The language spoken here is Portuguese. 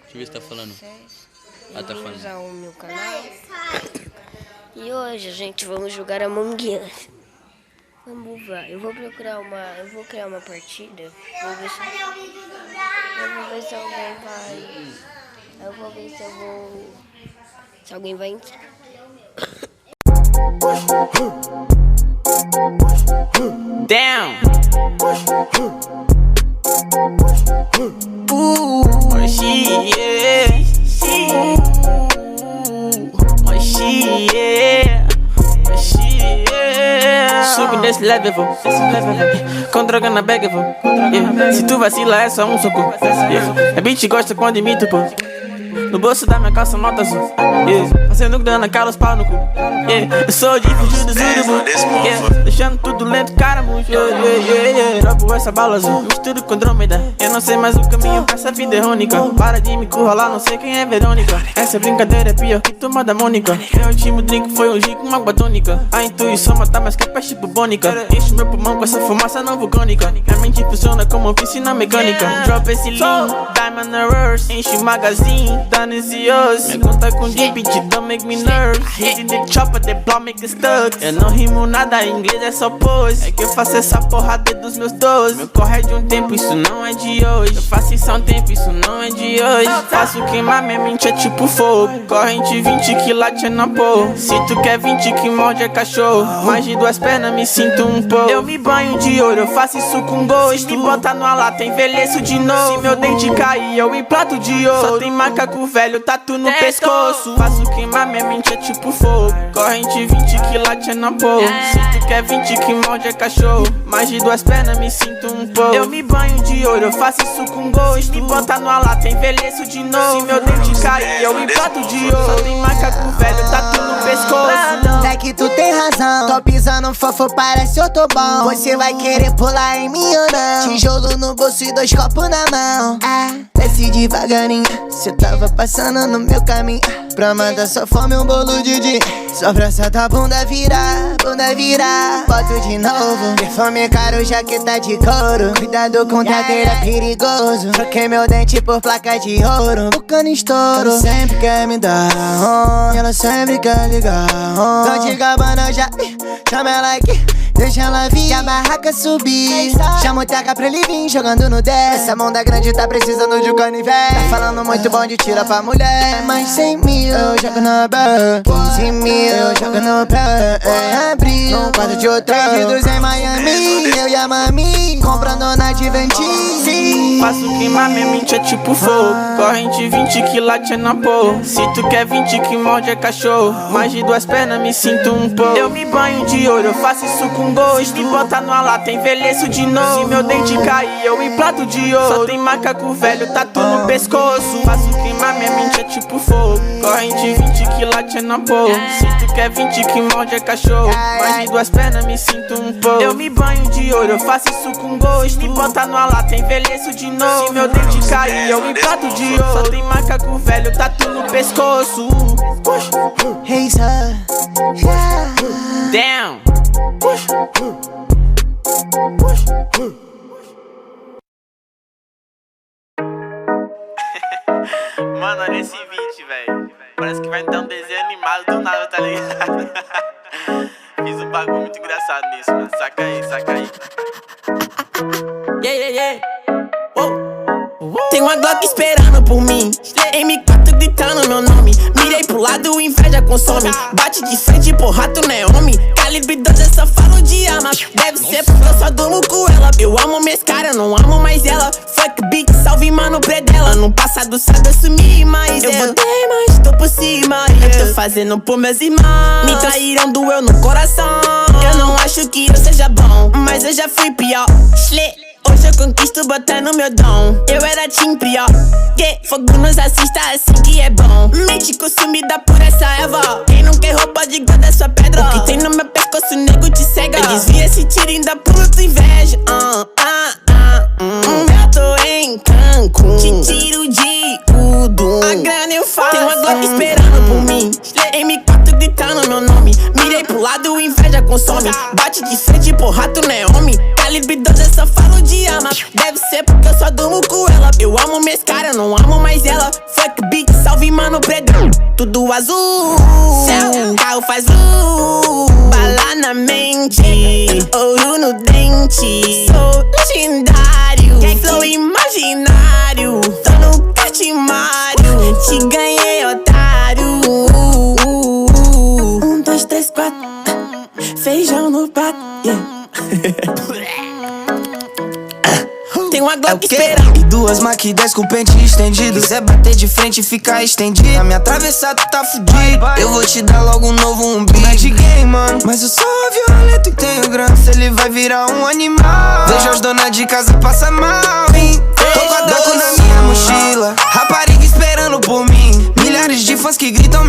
Deixa eu ver se tá falando. Tá falando. Usar o meu canal. E hoje a gente vamos jogar Among Us. Vamos lá. Eu vou criar uma partida. Vou ver se alguém vai. Eu vou ver se alguém vai entrar. Down. Oh shit, yeah. Oh shit, yeah. Oh shit, yeah. Subi desse level, com droga na bag, yeah. Se tu vacila é só um soco, yeah. A bitch gosta quando imito, pô. No bolso da minha calça nota azul, yeah. Fazendo grana, calos pau no cu, yeah. Eu sou de fugir do Zurubu, yeah. Deixando tudo lento, cara, muito, yeah. Dropo essa bala azul, misturo com Andrômeda. Eu não sei mais o caminho pra essa vida errônica. Para de me curralar, não sei quem é Verônica. Essa brincadeira é pior que turma da Mônica. Meu último drink foi um gin com uma água tônica. A intuição mata mais que peste bubônica. Enche meu pulmão com essa fumaça não vulcânica. Minha mente funciona como oficina mecânica. Drop esse lean, diamond errors. Enche o magazine, done is yours. Me conta com deep, don't make me nervous. Hitting the chopper, the blow make it stuck. Eu não rimo nada, em inglês é só pose. É que eu faço essa porrada dos meus 12. Meu corre é de um tempo, isso não é de hoje. Eu faço isso há um tempo, isso não é de hoje. Faço queimar, minha mente é tipo fogo. Corrente 20 que late na porra. Se tu quer 20 que morde é cachorro. Mais de duas pernas, me sinto um pouco. Eu me banho de ouro, eu faço isso com gosto. Se me bota numa lata, envelheço de novo. Se meu dente cair, eu implanto de ouro. Só tem macaco velho, tatu no pescoço. Faço queimar, minha mente é tipo fogo. Corrente 20 que late na porra. Se tu quer 20 que morde é cachorro. Mais de duas pernas, me sinto um pouco. Eu me banho de ouro, eu faço isso com gosto. Me bota numa lata, envelheço de novo. Se meu dente cair, eu implanto de ouro. Só tem macaco velho, tatu no pescoço. É que tu tem razão, tô pisando fofo, parece eu tô bom. Você vai querer pular em mim ou não? Tijolo no bolso e 2 copos na mão. Desce devagarinho, cê tava passando no meu caminho. Pra matar sua fome, um bolo de din. Só pra soltar bunda virar, boto de novo. Perfume caro, jaqueta de couro. Cuidado com tradeira, é perigoso. Troquei meu dente por placa de ouro. O cano estouro, ela sempre quer me dar ela sempre quer ligar Tô de Gabbana já, chama ela aqui. Deixa ela vir, a barraca subir. Chama o Teca pra ele vir jogando no 10. Essa mão da grande tá precisando de um canivete. Tá falando muito bom de tira pra mulher. Mas 100 mil eu jogo no bar, 15 mil eu jogo no pé. Abril, um quarto de hotel, perdidos em Miami. Eu e a mami, comprando na Diventi. Faço queimar, minha mente é tipo fogo. Corrente 20 que late na porra. Se tu quer 20 que morde é cachorro. Mais de duas pernas, me sinto um pouco. Eu me banho de ouro, eu faço isso com gosto. Me bota numa lata, envelheço de novo. Se meu dente cair, eu implanto de ouro. Só tem macaco velho, tatu no pescoço. Faço queimar, minha mente é tipo fogo. Corrente 20 que late na porra. Se tu quer 20 que morde é cachorro. Mais de duas pernas, me sinto um pouco. Eu me banho de ouro, eu faço isso com gosto. Me bota numa lata, envelheço de novo. Se meu dente cair, eu implanto de ouro. Só tem macaco velho, tatu no pescoço. Hey sir, yeah. Down. Mano, olha esse vídeo, velho. Parece que vai ter um desenho animado do nada, tá ligado? Fiz um bagulho muito engraçado nisso, mano. Saca aí. Yeah. Tem uma Glock esperando por mim, M4 gritando meu nome. Mirei pro lado, inveja consome. Bate de frente, porra, tu não é homem. Calibre 12, eu só falo de arma. Deve ser porque eu só durmo com ela. Eu amo minhas caras, não amo mais ela. Fuck bitch, salve mano predela. No passado sabe eu sumi, mas eu voltei, mas tô por cima. Eu tô fazendo por meus irmãos. Me traíram, doeu no coração. Eu não acho que eu seja bom, mas eu já fui pior. Hoje eu conquisto botando meu dom. Eu era team pior. Fogo nos assista assim que é bom. Mente consumida por essa erva. Quem não quer roupa de guarda sua pedra. O que tem no meu pescoço, nego te cega. Eu desvia esse tiro e ainda pulo tua inveja. Eu tô em Cancún, te tiro de tudo. A grana eu faço. Tem uma Glock esperando por mim, M4 gritando meu nome. Mirei pro lado, inveja consome. Bate de frente, porra, tu não é homem. Calibre 12, eu só falo de arma. Deve ser porque eu só durmo com ela. Eu amo minhas caras, não amo mais Se ela fuck beat, salve mano preto. Tudo azul, céu, carro faz bala na mente, ouro no dente. Sou legendário, flow imaginário. Tô no Cartimário, te ganhei, otário. 1, 2, 3, 4, feijão no prato, Tem uma Glock esperando e 2 Mach 10 com o pente estendido. Quiser bater de frente e ficar estendido, na minha travessa tu tá fudido. Eu vou te dar logo um novo umbigo. Não é de game, mano, mas eu sou violento e tenho grana. Se ele vai virar um animal, vejo as donas de casa passar mal, hein? Tô com a Daco na minha mochila, rapariga esperando por mim. Milhares de fãs que gritam